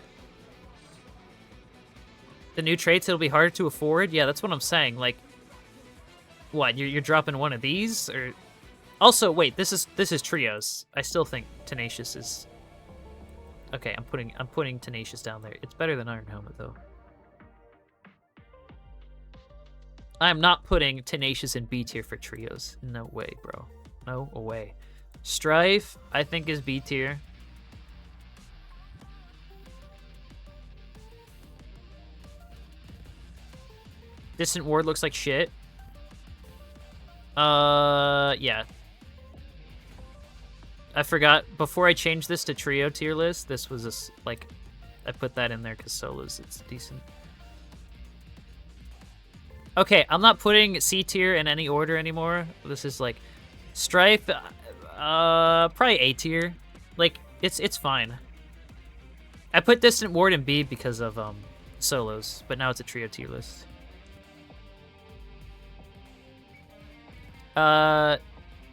The new traits, it'll be harder to afford? Yeah, that's what I'm saying. Like, what, you're dropping one of these? Or... Also, wait, this is trios. I still think Tenacious is... Okay, I'm putting Tenacious down there. It's better than Iron Helmet, though. I'm not putting Tenacious in B tier for trios. No way, bro. No way. Strife, I think, is B tier. Distant Ward looks like shit. Yeah. I forgot, before I changed this to trio tier list, this was like, I put that in there because solos, it's decent. Okay, I'm not putting C tier in any order anymore. This is like, Strife, probably A tier. Like, it's fine. I put Distant Ward in B because of, solos, but now it's a trio tier list.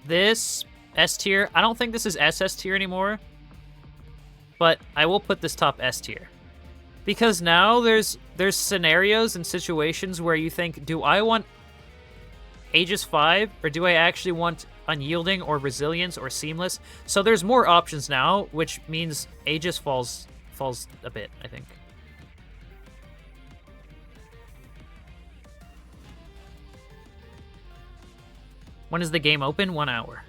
This... S tier. I don't think this is SS tier anymore, but I will put this top S tier because now there's scenarios and situations where you think, do I want Aegis 5 or do I actually want Unyielding or Resilience or Seamless? So there's more options now, which means Aegis falls a bit, I think. When is the game open? 1 hour.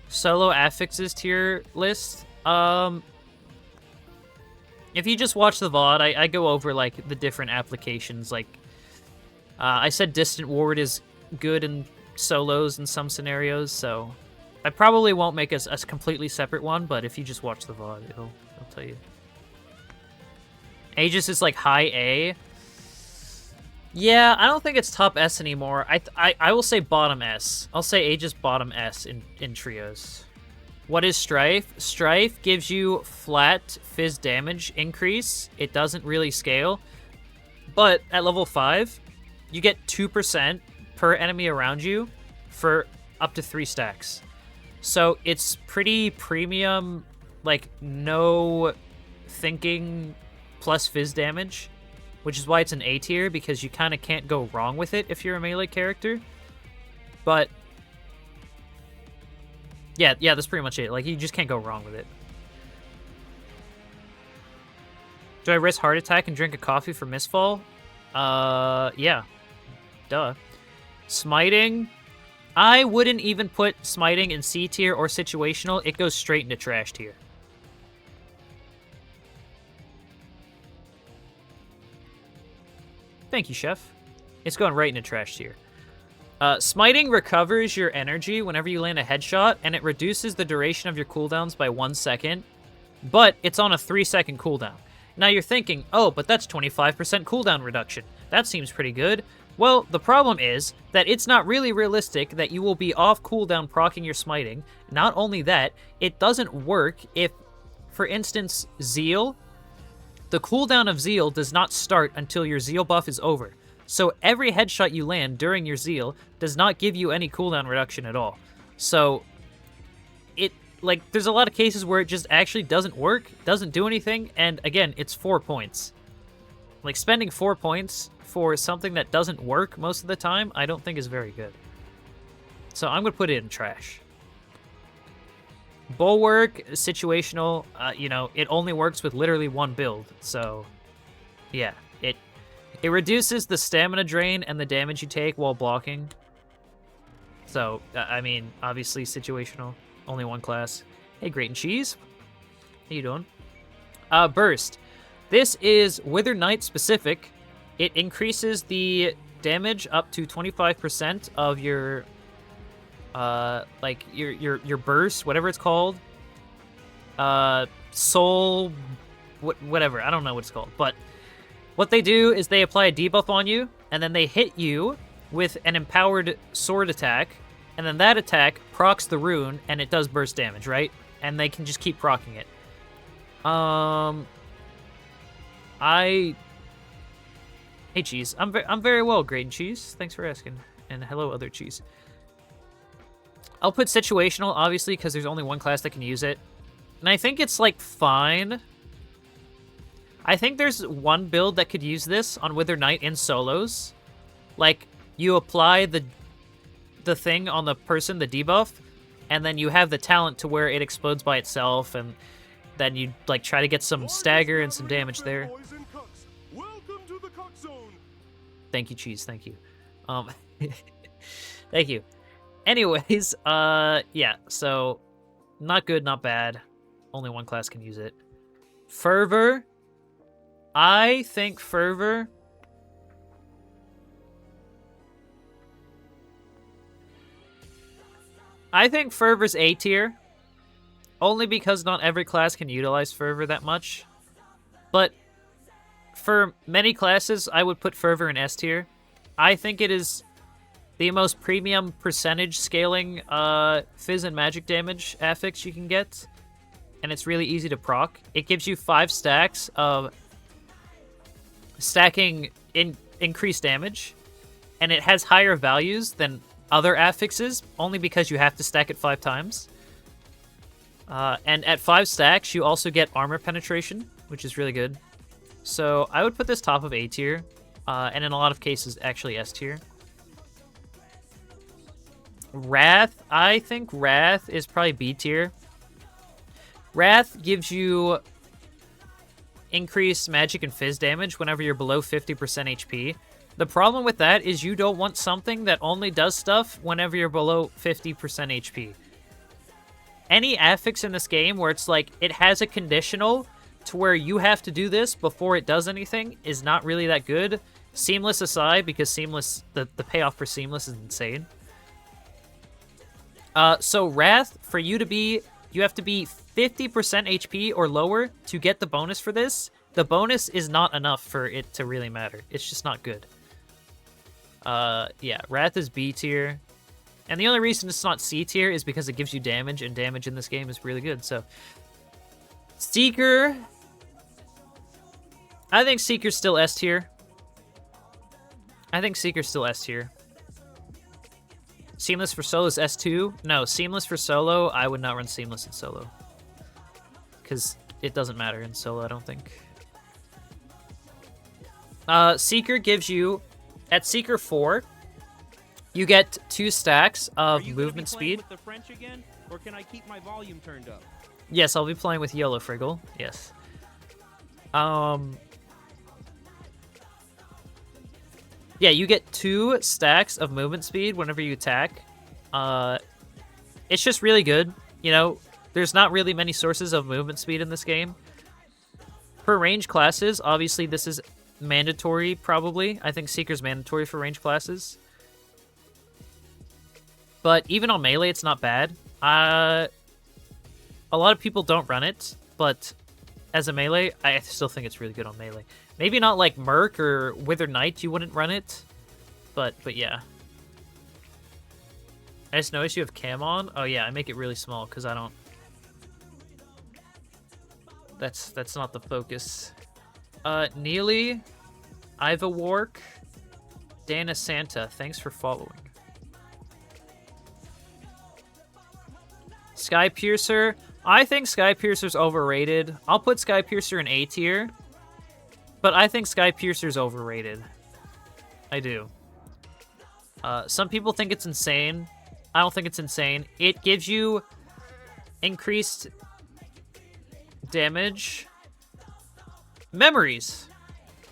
Solo affixes tier list. If you just watch the VOD, I go over, like, the different applications. Like, I said Distant Ward is good in solos in some scenarios, so I probably won't make a completely separate one, but if you just watch the VOD, it'll tell you. Aegis is, like, high A. Yeah, I don't think it's top S anymore. I will say bottom S. I'll say Aegis bottom S in trios. What is Strife? Strife gives you flat fizz damage increase. It doesn't really scale. But at level 5, you get 2% per enemy around you for up to 3 stacks. So it's pretty premium, like, no thinking plus fizz damage, which is why it's an A tier, because you kind of can't go wrong with it if you're a melee character. But yeah, that's pretty much it. Like, you just can't go wrong with it. Do I risk heart attack and drink a coffee for Mistfall? Yeah. Duh. Smiting. I wouldn't even put Smiting in C tier or situational. It goes straight into trash tier. Thank you, Chef. It's going right into trash tier. Smiting recovers your energy whenever you land a headshot, and it reduces the duration of your cooldowns by 1 second, but it's on a 3-second cooldown. Now you're thinking, oh, but that's 25% cooldown reduction. That seems pretty good. Well, the problem is that it's not really realistic that you will be off cooldown proccing your smiting. Not only that, it doesn't work if, for instance, Zeal, the cooldown of Zeal does not start until your Zeal buff is over. So every headshot you land during your Zeal does not give you any cooldown reduction at all. So there's a lot of cases where it just actually doesn't work, doesn't do anything, and again, it's 4 points. Like, spending 4 points for something that doesn't work most of the time, I don't think is very good. So I'm going to put it in trash. Bulwark, situational, you know, it only works with literally one build. So, yeah, it reduces the stamina drain and the damage you take while blocking. So, I mean, obviously situational. Only one class. Hey, Great and Cheese. How you doing? Burst. This is Wither Knight specific. It increases the damage up to 25% of your, like, your burst, whatever it's called. Soul, whatever. I don't know what it's called. But what they do is they apply a debuff on you, and then they hit you with an empowered sword attack, and then that attack procs the rune, and it does burst damage, right? And they can just keep proccing it. Hey, Cheese. I'm very well, Great and Cheese. Thanks for asking. And hello, other Cheese. I'll put situational, obviously, because there's only one class that can use it. And I think it's, like, fine. I think there's one build that could use this on Wither Knight in solos. Like, you apply the thing on the person, the debuff, and then you have the talent to where it explodes by itself, and then you, like, try to get some stagger and some damage there. Thank you, Cheese. Thank you. Thank you. Anyways, yeah, so not good, not bad. Only one class can use it. Fervor. I think Fervor's A tier. Only because not every class can utilize Fervor that much. But for many classes, I would put Fervor in S tier. I think it is the most premium percentage scaling fizz and magic damage affix you can get. And it's really easy to proc. It gives you 5 stacks of stacking increased damage. And it has higher values than other affixes, only because you have to stack it 5 times. And at 5 stacks, you also get armor penetration, which is really good. So I would put this top of A tier, and in a lot of cases, actually S tier. Wrath, I think Wrath is probably B tier. Wrath gives you increased magic and fizz damage whenever you're below 50% HP. The problem with that is you don't want something that only does stuff whenever you're below 50% HP. Any affix in this game where it's like, it has a conditional to where you have to do this before it does anything is not really that good. Seamless aside, because Seamless, the payoff for Seamless is insane. So Wrath, for you to be, you have to be 50% HP or lower to get the bonus for this. The bonus is not enough for it to really matter. It's just not good. Yeah, Wrath is B tier. And the only reason it's not C tier is because it gives you damage, and damage in this game is really good, so... Seeker... I think Seeker's still S tier. I think Seeker's still S tier. Seamless for solo is S2. No, Seamless for solo, I would not run Seamless in solo. Because it doesn't matter in solo, I don't think. Seeker gives you... At Seeker 4, you get 2 stacks of movement speed. With the French again, or can I keep my volume turned up? Yes, I'll be playing with Yellow Friggle. Yes. Yeah, you get 2 stacks of movement speed whenever you attack. It's just really good. You know, there's not really many sources of movement speed in this game. For range classes, obviously this is mandatory, probably. I think Seeker's mandatory for range classes. But even on melee, it's not bad. A lot of people don't run it, but as a melee, I still think it's really good on melee. Maybe not like Merc or Withered Knight, you wouldn't run it, but yeah. I just noticed you have cam on. Oh yeah, I make it really small because I don't... That's not the focus. Neely, Iva Wark, Dana Santa, thanks for following. Sky Piercer, I think Sky Piercer's overrated. I'll put Sky Piercer in A tier, but I think Sky Piercer's overrated. I do. Some people think it's insane. I don't think it's insane. It gives you increased damage. Memories.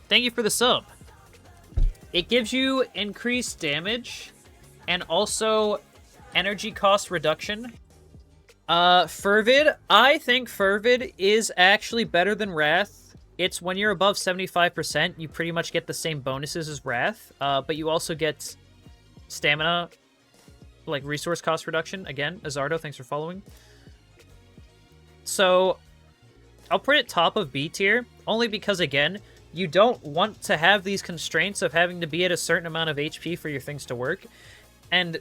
Thank you for the sub. It gives you increased damage and also energy cost reduction. Fervid. I think Fervid is actually better than Wrath. It's when you're above 75%, you pretty much get the same bonuses as Wrath, but you also get stamina, like resource cost reduction. Again, Azardo, thanks for following. So, I'll put it top of B tier, only because, again, you don't want to have these constraints of having to be at a certain amount of HP for your things to work. And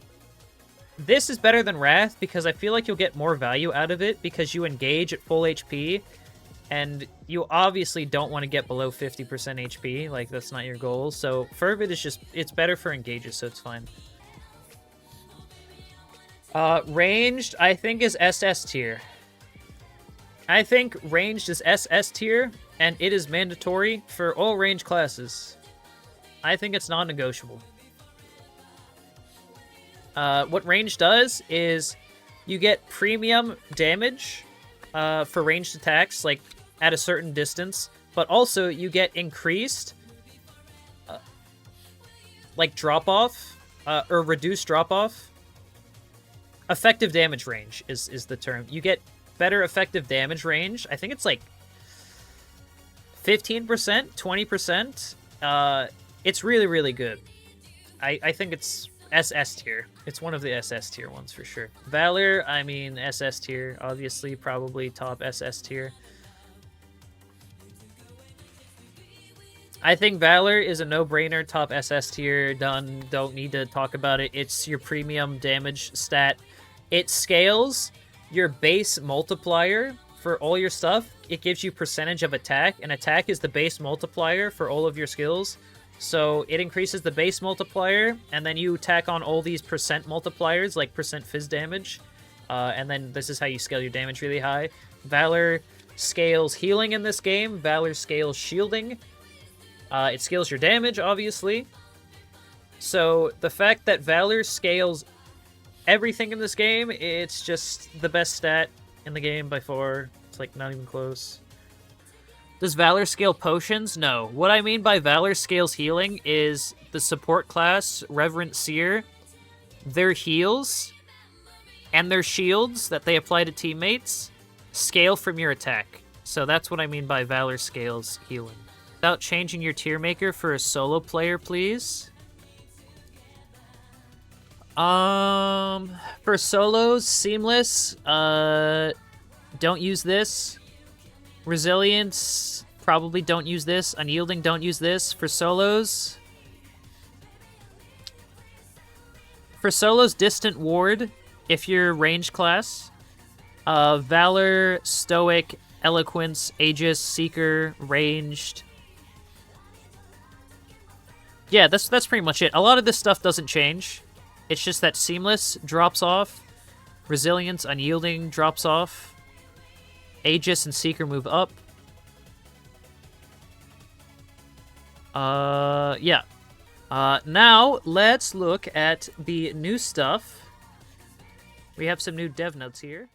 this is better than Wrath because I feel like you'll get more value out of it because you engage at full HP, and you obviously don't want to get below 50% HP, like that's not your goal. So Fervid is just, it's better for engages, so it's fine. Ranged, I think, is SS tier. I think ranged is SS tier, and it is mandatory for all range classes. I think it's non-negotiable. What range does is you get premium damage for ranged attacks, like at a certain distance, but also you get increased like drop-off or reduced drop-off. Effective damage range is the term. You get better effective damage range. I think it's like 15%, 20%. It's really, really good. I think it's SS tier. It's one of the SS tier ones for sure. Valor, I mean SS tier. Obviously, probably top SS tier. I think Valor is a no-brainer, top SS tier, done, don't need to talk about it. It's your premium damage stat. It scales your base multiplier for all your stuff. It gives you percentage of attack, and attack is the base multiplier for all of your skills. So it increases the base multiplier, and then you tack on all these percent multipliers, like percent phys damage, and then this is how you scale your damage really high. Valor scales healing in this game. Valor scales shielding. It scales your damage, obviously. So the fact that Valor scales everything in this game, it's just the best stat in the game by far. It's like not even close. Does Valor scale potions? No. What I mean by Valor scales healing is the support class, Reverend Seer, their heals and their shields that they apply to teammates scale from your attack. So that's what I mean by Valor Scales healing. Without changing your tier maker for a solo player, please. For solos, Seamless, don't use this. Resilience, probably don't use this. Unyielding, don't use this. For solos, Distant Ward, if you're range class. Valor, Stoic, Eloquence, Aegis, Seeker, Ranged. Yeah, that's pretty much it. A lot of this stuff doesn't change. It's just that Seamless drops off. Resilience, Unyielding drops off. Aegis and Seeker move up. Yeah. Now, let's look at the new stuff. We have some new dev notes here.